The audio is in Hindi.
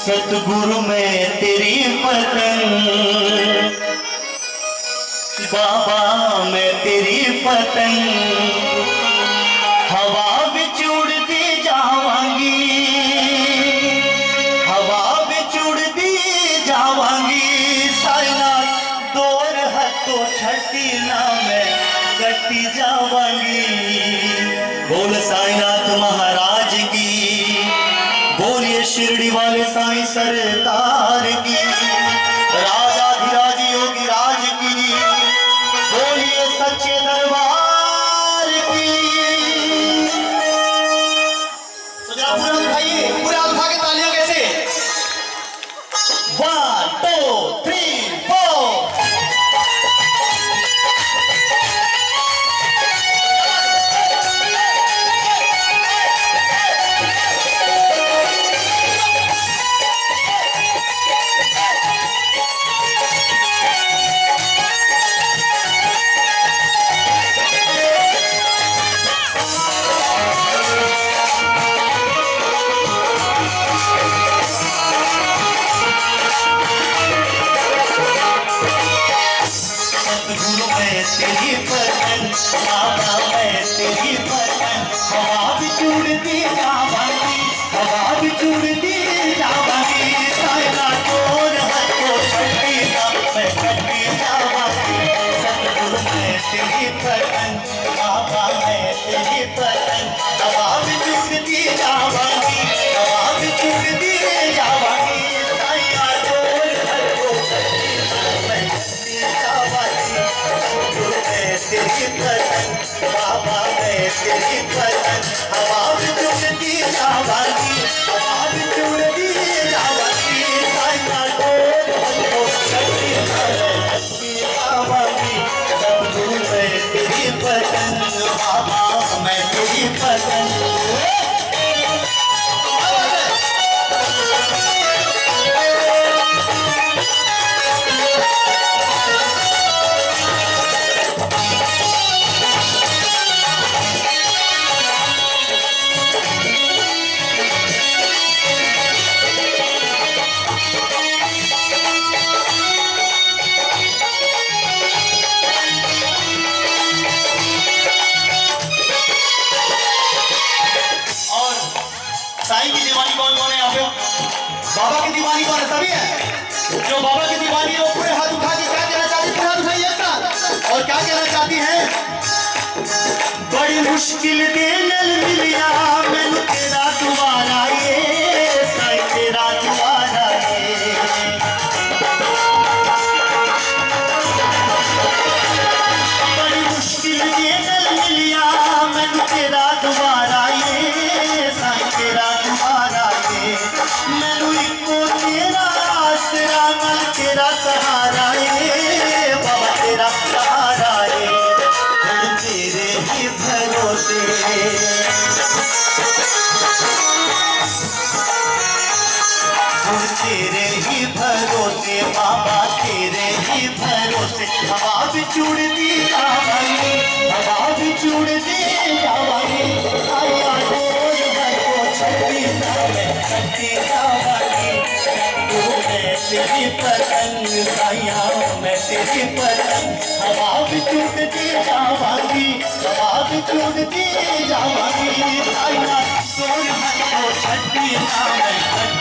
सतगुरु में तेरी पतंग, बाबा मैं तेरी पतंग, हवा विच उड़ती जावांगी, हवा विच उड़ती जावांगी। साईनाथ दूर हथों छड़ी ना मैं कटी जावांगी। बोल साईनाथ महाराज की, बोलिए शिरडी वाले साईं सरकार की, राजाधिराज योगी राज की, बोलिए सच्चे दरबार की। तो जरा पूरा उठाइए, पूरा उठा के तालियां कैसे? 1 2 3 4। तेरी पतंग, बाबा मैं तेरी पतंग, हवा विच उड़ती जावांगी, हवा विच उड़ती जावांगी। साईनाथ दूर हथों छड़ी ना मैं कटी जावांगी। सतगुरु मैं तेरी पतंग, बाबा मैं तेरी पतंग, हवा विच उड़ती जावांगी, हवा विच उड़ती जावांगी। साईनाथ दूर हथों छड़ी ना मैं कटी जावांगी। तेरी पतंग, बाबा मैं तेरी पतंग, हवा विच उड़ती जावांगी, हवा विच उड़ती जावांगी। साईनाथ दूर हथों छड़ी ना मैं कटी जावांगी। सतगुरु मैं तेरी पतंग, बाबा मैं तेरी पतंग। साईं की दीवानी कौन कौन है यहाँ पे? बाबा की दीवानी कौन है? सभी है। जो बाबा की दीवानी है वो पूरे हाथ उठा के क्या कहना चाहती है? पूरे हाथ उठाइए एक साथ। और क्या कहना चाहती है? बड़ी मुश्किल दे नल मिलिया मैनू तेरा दुआरा ये, साईं तेरा दुआरा ये। बड़ी मुश्किल दे नल मिलिया मैनू तेरा दुआरा ये, साईं तेरा दुआरा ये। मैनू इको तेरा आसरा नल तेरा सहारा ये, बाबा तेरा सहारा ये। हुण तेरे ही भरोसे, हुण तेरे ही भरोसे, बाबा तेरे ही भरोसे। हवा विच उड़ती जावांगी, हवा विच उड़ती जावांगी। आया डोर हथों छड़ी ना मैं कटी जावांगी। तू मैं तेरी पतंग, साईया मैं तेरी पतंग, हवा विच उड़ती जावांगी, हवा विच उड़ती जावांगी। साईया डोर हथों छड़ी ना मैं